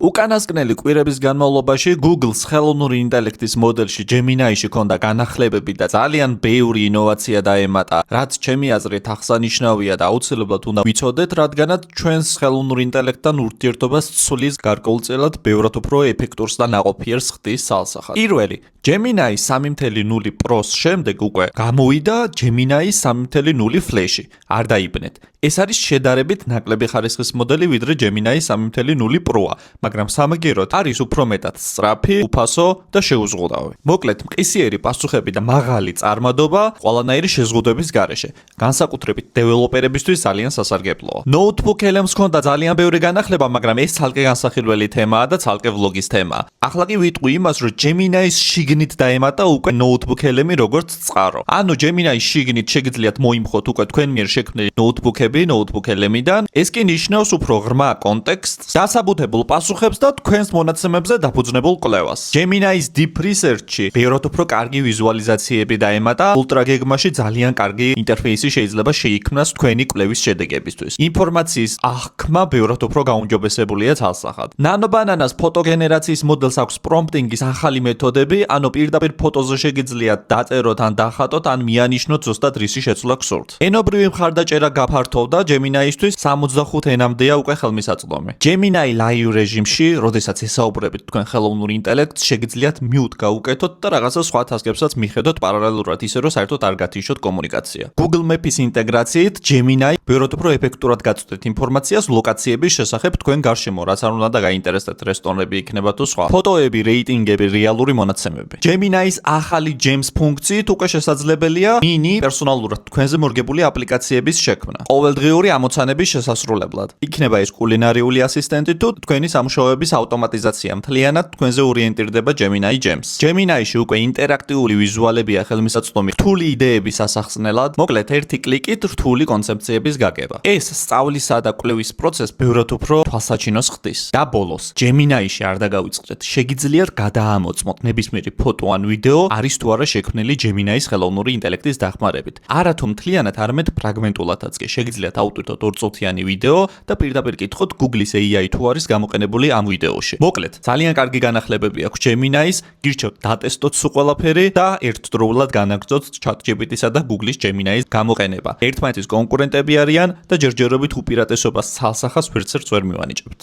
უკანასკნელი კვირების განმავლობაში Google-ს ხელოვნური ინტელექტის მოდელში Gemini-ში ჰქონდა განახლებები და ძალიან ბევრი ინოვაცია დაემატა, რაც ჩემი აზრით აღსანიშნავია და აუცილებლად უნდა ვიცოდეთ, რადგანაც ჩვენს ხელოვნურ ინტელექტთან ურთიერთობას ცვლის გარკვეულწილად ბევრად უფრო ეფექტურს და ნაყოფიერს ხდის სალსახად. პირველი, Gemini 3.0 Pro-ს შემდეგ უკვე გამოვიდა Gemini 3.0 Flash-ი. არ დაიბნეთ. ეს არის შედარებით ნაკლები ხარისხის მოდელი, ვიდრე Gemini 3.0 Pro-ა, მაგრამ სამაგიეროდ არის უფრო მეტად სწრაფი, უფასო და შეუზღუდავი. მოკლედ, მყისიერი პასუხები და მაღალი წარმადობა ყველანაირი შეზღუდვების გარეშე. განსაკუთრებით დეველოპერებისთვის ძალიან სასარგებლოა. Notebook LM-ს ჰქონდა ძალიან ბევრი განახლება, მაგრამ ეს ცალკე განსახილველი თემაა და ცალკე ვლოგის თემაა. ახლა კი ვიტყვი იმას, რომ Gemini-ს შიგნით დაემატა უკვე Notebook LM-ი როგორც წყარო. ანუ Gemini-ს შიგნით შეგიძლიათ მოიმხოთ უკვე თქვენ მიერ შექმნილი Notebook-ები Notebook LM-იდან. ეს კი ნიშნავს უფრო ღრმა კონტექსტს, დასაბუთებულ პასუხებს და თქვენს მონაცემებზე დაფუძნებულ კვლევას. Gemini-ს Deep Research-ში ბევრად უფრო კარგი ვიზუალიზაციები დაემატა, Ultra Gegma-ში ძალიან კარგი ინტერფეისი შეიძლება შეიქმნას თქვენი კვლევის შედეგებისთვის. ინფორმაციის აღქმა ბევრად უფრო გაუმჯობესებულია ცალსახად. Nano Banana-ს ფოტოგენერაციის მოდელს აქვს პრომპტინგის ახალი მეთოდები, ანუ პირდაპირ ფოტოზე შეგიძლიათ დაწეროთ ან დახატოთ, ან მიანიშნოთ ზუსტად რისი შეცვლა გსურთ. ენობრივი მხარდაჭერა გაფართოვდა Gemini-ისთვის 65 ენამდეა უკვე ხელმისაწვდომი. Gemini Live რეჟიმში, როდესაც ესაუბრებით თქვენ ხელოვნურ ინტელექტს, შეგიძლიათ mute გაუკეთოთ და რაღაცა სხვა task-ებსაც მიხედოთ პარალელურად, ისე რომ საერთოდ არ გათიშოთ კომუნიკაცია. Google Maps-ის ინტეგრაციით Gemini ბევრად უფრო ეფექტურად გაწვდეთ ინფორმაციას ლოკაციების შესახებ თქვენ გარშემო, რაც არ უნდა და გაინტერესდეთ რესტორნები იქნება თუ სხვა. ფოტოები, რეიტინგები, რეალური მონაცემები. Gemini-ს ახალი Gems ფუნქციით უკვე შესაძლებელია mini პერსონალურად თქვენზე მორგებული აპლიკაციების შექმნა. ყოველდღიური ამოცანების შესასრულებლად. იქნება ეს კულინარიული ასისტენტი თუ თქვენი სამუშაოების ავტომატიზაცია. მთლიანად თქვენზე ორიენტირდება Gemini Gems. Gemini-ში უკვე ინტერაქტიული ვიზუალებია ხელმისაწვდომი რთული იდეების ასახსნელად, მოკლედ ერთი კლიკით რთული კონცეფციების გაგება. ეს სწავლისა და კვლევის პროცესს ბევრად უფრო თვალსაჩინოს ხდის. და ბოლოს, Gemini-ში არ დაგავიწყდეთ, შეგიძლიათ გადაამოწმოთ ნებისმიერი ფოტო ან ვიდეო არის თუ არა შექმნილი Gemini-ის ხელოვნური ინტელექტის დახმარებით. არა თუ მთლიანად, არამედ ფრაგმენტულადაც კი შეგიძლიათ ავტვირთოთ 2 წუთიანი ვიდეო და პირდაპირ კითხოთ Google-ის AI თუ არის გამოყენებული ამ ვიდეოში. მოკლედ, ძალიან კარგი განახლებები აქვს Gemini-ს, გირჩევთ დატესტოთ სულ ყველაფერი და ერთდროულად განაგრძოთ ChatGPT-სა და Google-ის Gemini-ის გამოყენება. ერთმანეთის კონკურენტები არიან და ჯერჯერობით უპირატესობას ცალსახას ვერცერთს ვერ მივანიჭებთ.